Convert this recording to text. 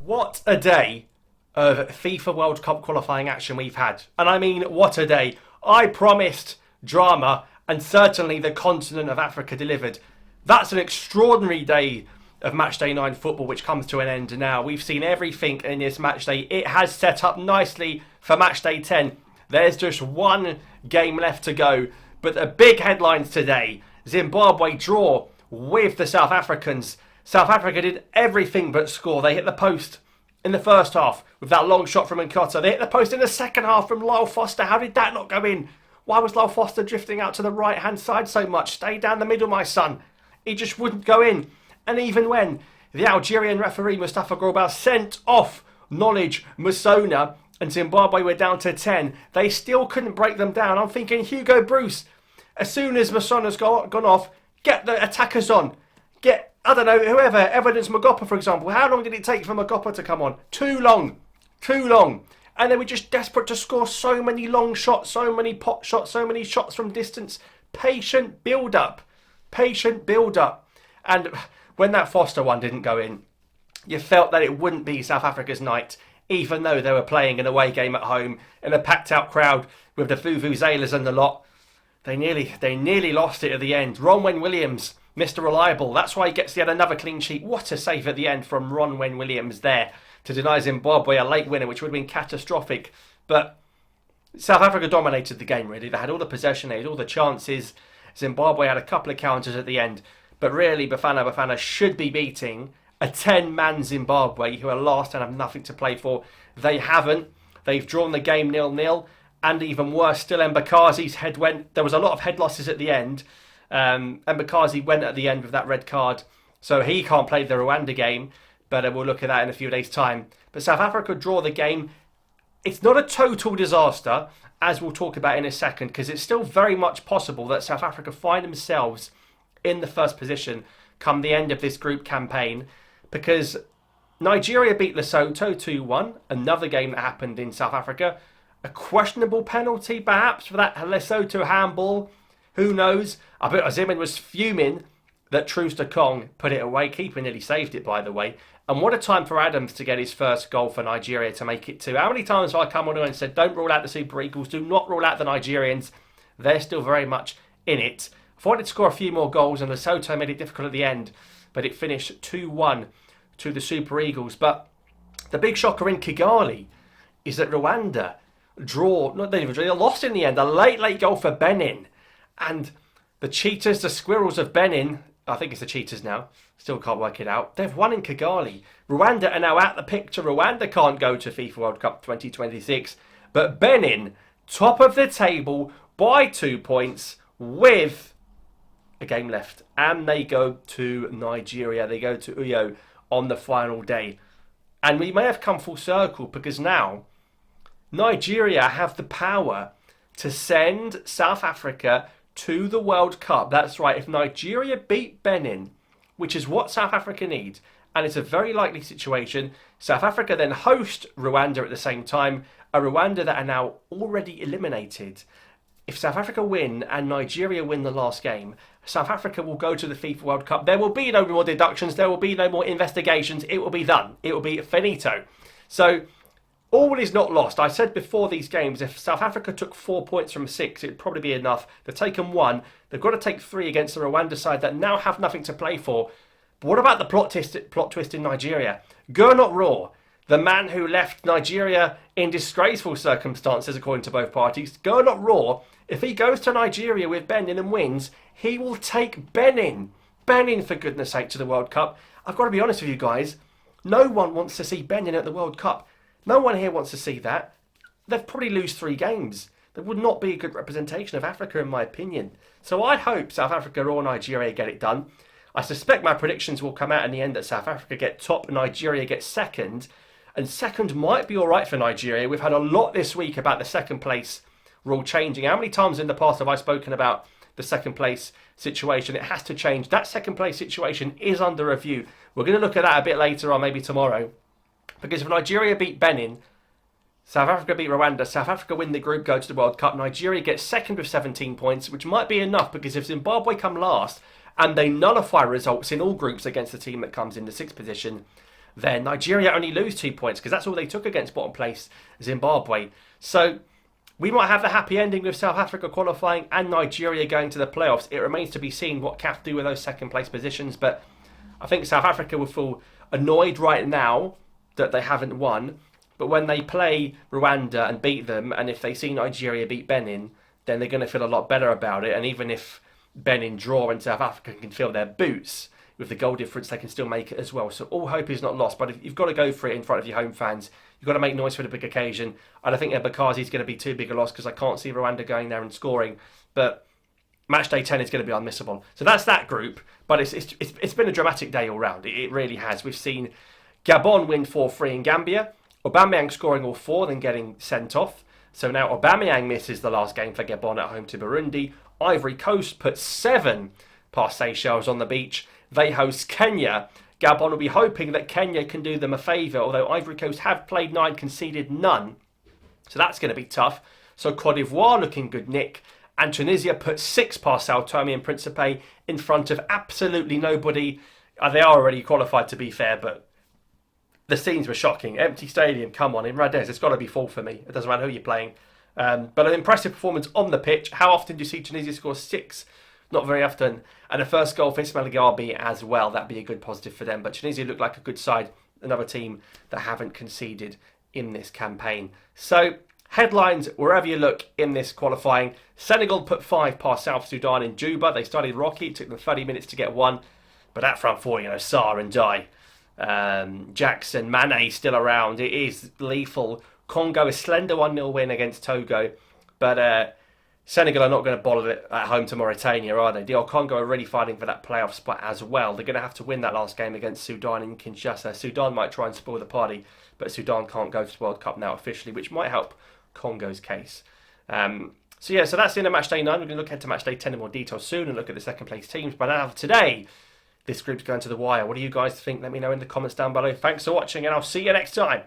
What a day of FIFA World Cup qualifying action we've had. And I mean, what a day. I promised drama, and certainly the continent of Africa delivered. That's an extraordinary day of Matchday 9 football, which comes to an end now. We've seen everything in this matchday. It has set up nicely for Matchday 10. There's just one game left to go. But the big headlines today: Zimbabwe draw with the South Africans. South Africa did everything but score. They hit the post in the first half with that long shot from Nkota. They hit the post in the second half from Lyle Foster. How did that not go in? Why was Lyle Foster drifting out to the right-hand side so much? Stay down the middle, my son. He just wouldn't go in. And even when the Algerian referee Mustafa Grobal sent off Knowledge Musona and Zimbabwe were down to 10, they still couldn't break them down. I'm thinking, Hugo Bruce, as soon as Musona's gone off, get the attackers on. Get, I don't know, whoever, Evidence Magopa, for example. How long did it take for Magopa to come on? Too long. Too long. And they were just desperate to score so many long shots, so many pot shots, so many shots from distance. Patient build-up. Patient build-up. And when that Foster one didn't go in, you felt that it wouldn't be South Africa's night, even though they were playing an away game at home in a packed-out crowd with the Vuvuzelas and the lot. They nearly lost it at the end. Ronwen Williams, Mr. Reliable. That's why he gets yet another clean sheet. What a save at the end from Ronwen Williams there to deny Zimbabwe a late winner, which would have been catastrophic. But South Africa dominated the game, really. They had all the possession, they had all the chances. Zimbabwe had a couple of counters at the end. But really, Bafana should be beating a 10-man Zimbabwe who are last and have nothing to play for. They haven't. They've drawn the game 0-0. And even worse, still Mbakazi's head went. There was a lot of head losses at the end. Mbakazi went at the end with that red card. So he can't play the Rwanda game. But we'll look at that in a few days' time. But South Africa draw the game. It's not a total disaster, as we'll talk about in a second, because it's still very much possible that South Africa find themselves in the first position come the end of this group campaign, because Nigeria beat Lesotho 2-1, another game that happened in South Africa. A questionable penalty, perhaps, for that Lesotho handball. Who knows? I bet Osimhen was fuming that Truster Kong put it away. Keeper nearly saved it, by the way. And what a time for Adams to get his first goal for Nigeria to make it 2. How many times have I come on and said, don't rule out the Super Eagles, do not rule out the Nigerians. They're still very much in it. I thought it'd score a few more goals, and Lesotho made it difficult at the end, but it finished 2-1 to the Super Eagles. But the big shocker in Kigali is that Rwanda they lost in the end. A late goal for Benin. And the Cheetahs, the Squirrels of Benin, I think it's the Cheetahs now, still can't work it out. They've won in Kigali. Rwanda are now out the picture. Rwanda can't go to FIFA World Cup 2026. But Benin, top of the table by 2 points with a game left. And they go to Nigeria. They go to Uyo on the final day. And we may have come full circle, because now Nigeria have the power to send South Africa to the World Cup. That's right. If Nigeria beat Benin, which is what South Africa need, and it's a very likely situation, South Africa then host Rwanda at the same time, a Rwanda that are now already eliminated. If South Africa win and Nigeria win the last game, South Africa will go to the FIFA World Cup. There will be no more deductions. There will be no more investigations. It will be done. It will be finito. So all is not lost. I said before these games, if South Africa took 4 points from 6, it'd probably be enough. They've taken 1. They've got to take 3 against the Rwanda side that now have nothing to play for. But what about the plot twist in Nigeria? Gernot Rohr, the man who left Nigeria in disgraceful circumstances, according to both parties, Gernot Rohr, if he goes to Nigeria with Benin and wins, he will take Benin, for goodness sake, to the World Cup. I've got to be honest with you guys. No one wants to see Benin at the World Cup. No one here wants to see that. They'd probably lose 3 games. That would not be a good representation of Africa, in my opinion. So I hope South Africa or Nigeria get it done. I suspect my predictions will come out in the end that South Africa get top and Nigeria gets second. And second might be all right for Nigeria. We've had a lot this week about the second place rule changing. How many times in the past have I spoken about the second place situation? It has to change. That second place situation is under review. We're going to look at that a bit later on, maybe tomorrow. Because if Nigeria beat Benin, South Africa beat Rwanda, South Africa win the group, go to the World Cup, Nigeria gets second with 17 points, which might be enough, because if Zimbabwe come last and they nullify results in all groups against the team that comes in the 6th position, then Nigeria only lose 2 points because that's all they took against bottom place Zimbabwe. So we might have the happy ending with South Africa qualifying and Nigeria going to the playoffs. It remains to be seen what CAF do with those second place positions, but I think South Africa will feel annoyed right now that they haven't won, but when they play Rwanda and beat them, and if they see Nigeria beat Benin, then they're going to feel a lot better about it. And even if Benin draw and South Africa can feel their boots, with the goal difference they can still make it as well. So all hope is not lost, but if you've got to go for it in front of your home fans. You've got to make noise for the big occasion. I don't think Ebakazi's going to be too big a loss because I can't see Rwanda going there and scoring, but match day 10 is going to be unmissable. So that's that group, but it's been a dramatic day all round. It really has. We've seen Gabon win 4-3 in Gambia, Aubameyang scoring all 4, then getting sent off. So now Aubameyang misses the last game for Gabon at home to Burundi. Ivory Coast put 7 past Seychelles on the beach. They host Kenya. Gabon will be hoping that Kenya can do them a favour, although Ivory Coast have played 9, conceded none. So that's going to be tough. So Cote d'Ivoire looking good, Nick. And Tunisia put 6 past Sao Tome and Principe in front of absolutely nobody. They are already qualified, to be fair, but the scenes were shocking. Empty stadium, come on. In Radez, it's got to be full for me. It doesn't matter who you're playing. But an impressive performance on the pitch. How often do you see Tunisia score 6? Not very often. And a first goal for Ismail Gabi as well. That'd be a good positive for them. But Tunisia look like a good side. Another team that haven't conceded in this campaign. So, headlines, wherever you look in this qualifying. Senegal put 5 past South Sudan in Juba. They started rocky. It took them 30 minutes to get 1. But that front four, Sarr and Dye. Jackson, Mane still around. It is lethal. Congo, a slender 1-0 win against Togo. But Senegal are not going to bottle it at home to Mauritania, are they? DR Congo are really fighting for that playoff spot as well. They're going to have to win that last game against Sudan in Kinshasa. Sudan might try and spoil the party, but Sudan can't go to the World Cup now officially, which might help Congo's case. So that's the end of match day 9. We're going to look ahead to match day 10 in more detail soon and look at the second place teams. But now today, this group's going to the wire. What do you guys think? Let me know in the comments down below. Thanks for watching, and I'll see you next time.